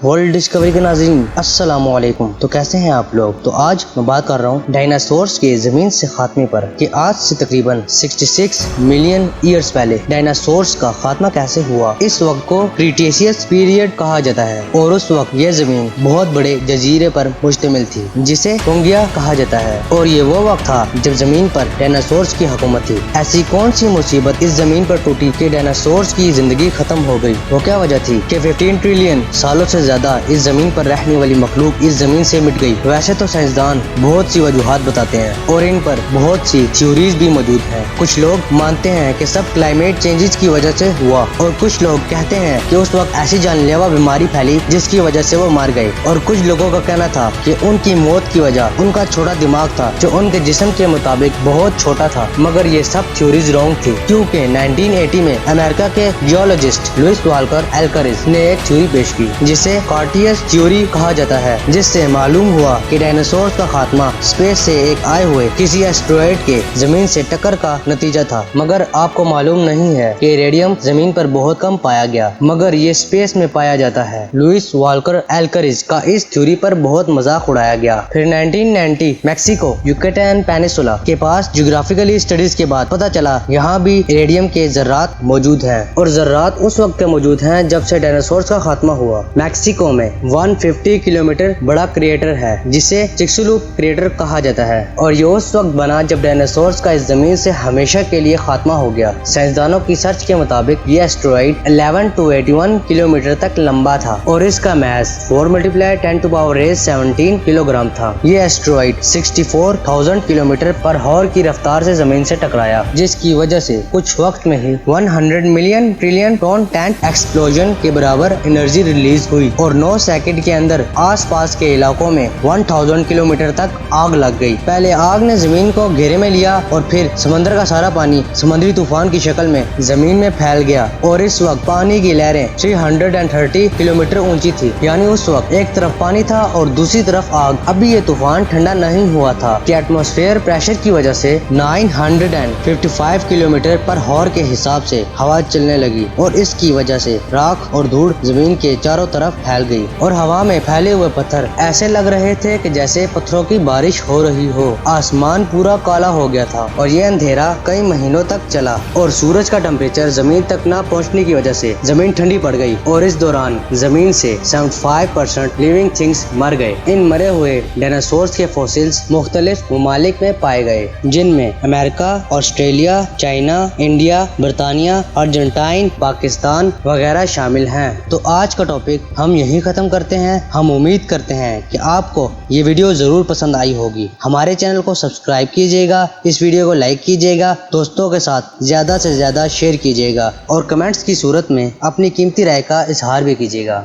World discovery के नाज़रीन अस्सलाम वालेकुम। तो कैसे हैं आप लोग। तो आज मैं बात कर रहा हूँ डायनासोर्स के जमीन से खात्मे पर कि आज से तकरीबन 66 मिलियन ईयर्स पहले डायनासोर्स का खात्मा कैसे हुआ। इस वक्त को क्रीटेशियस पीरियड कहा जाता है और उस वक्त यह जमीन बहुत बड़े जजीरे पर मुश्तमिल थी जिसे पंगिया कहा जाता है और ये वो वक्त था जब जमीन पर डायनासोर्स की हुकूमत थी। ऐसी कौन सी मुसीबत इस जमीन पर टूटी कि डायनासोर्स की जिंदगी खत्म हो गई। वो क्या वजह थी कि 15 ट्रिलियन सालों से ज्यादा इस जमीन पर रहने वाली मखलूक इस जमीन से मिट गई। वैसे तो साइंसदान बहुत सी वजूहात बताते हैं और इन पर बहुत सी थ्योरीज भी मौजूद हैं। कुछ लोग मानते हैं कि सब क्लाइमेट चेंजेस की वजह से हुआ और कुछ लोग कहते हैं कि उस वक्त ऐसी जानलेवा बीमारी फैली जिसकी वजह से वो मार गए और कुछ लोगों का कहना था कि उनकी मौत की वजह उनका छोटा दिमाग था जो उनके जिस्म के मुताबिक बहुत छोटा था। मगर ये सब थ्योरीज रॉन्ग थी क्योंकि 1980 में अमेरिका के जियोलॉजिस्ट लुइस वाल्कर एल्करिज ने एक थ्योरी पेश की जिसे कार्टियस थ्योरी कहा जाता है, जिससे मालूम हुआ कि डायनासोर का खात्मा स्पेस से एक आए हुए किसी एस्टेरॉयड के जमीन से टक्कर का नतीजा था। मगर आपको मालूम नहीं है कि रेडियम जमीन पर बहुत कम पाया गया मगर ये स्पेस में पाया जाता है। लुइस वाल्कर एल्करिज का इस थ्योरी पर बहुत मजाक उड़ाया गया। फिर 1990 मैक्सिको युकाटान पेनिसुला के पास ज्योग्राफिकली स्टडीज के बाद पता चला यहाँ भी रेडियम के जर्रात मौजूद हैं और जर्रात उस वक्त के मौजूद हैं जब से डायनासोर का खात्मा हुआ। मैक्सिको में 150 किलोमीटर बड़ा क्रिएटर है जिसे चिक्सुलुप क्रिएटर कहा जाता है और ये उस वक्त बना जब डायनासोर का इस जमीन से हमेशा के लिए खात्मा हो गया। साइंसदानों की सर्च के मुताबिक ये एस्टेरॉयड 11 to 81 किलोमीटर तक लंबा था और इसका मास 4 × 10⁻17 किलोग्राम था। ये एस्टेरॉयड 64,000 किलोमीटर पर हॉर की रफ्तार से जमीन से टकराया जिसकी वजह से कुछ वक्त में ही 100 million trillion ton tank explosion के बराबर एनर्जी रिलीज हुई और 9 सेकंड के अंदर आसपास के इलाकों में 1000 किलोमीटर तक आग लग गई। पहले आग ने जमीन को घेरे में लिया और फिर समंदर का सारा पानी समुद्री तूफान की शक्ल में जमीन में फैल गया और इस वक्त पानी की लहरें 330 किलोमीटर ऊंची थी। यानी उस वक्त एक तरफ पानी था और दूसरी तरफ आग। अभी ये तूफान ठंडा नहीं हुआ था कि एटमॉस्फेयर प्रेशर की वजह से 955 किलोमीटर पर हॉर के हिसाब से हवा चलने लगी और इसकी वजह से राख और धूल जमीन के चारों तरफ फैल गई और हवा में फैले हुए पत्थर ऐसे लग रहे थे कि जैसे पत्थरों की बारिश हो रही हो। आसमान पूरा काला हो गया था और ये अंधेरा कई महीनों तक चला और सूरज का टेम्परेचर जमीन तक न पहुंचने की वजह से जमीन ठंडी पड़ गई और इस दौरान जमीन से 75% लिविंग थिंग्स मर गए। इन मरे हुए डायनासोर्स के फॉसिल्स मुख्तलिफ ममालिक में पाए गए जिनमें अमेरिका, ऑस्ट्रेलिया, चाइना, इंडिया, बरतानिया, अर्जेंटाइन, पाकिस्तान वगैरह शामिल हैं। तो आज का टॉपिक हम यहीं खत्म करते हैं। हम उम्मीद करते हैं कि आपको ये वीडियो जरूर पसंद आई होगी। हमारे चैनल को सब्सक्राइब कीजिएगा, इस वीडियो को लाइक कीजिएगा, दोस्तों के साथ ज्यादा से ज्यादा शेयर कीजिएगा और कमेंट्स की सूरत में अपनी कीमती राय का इजहार भी कीजिएगा।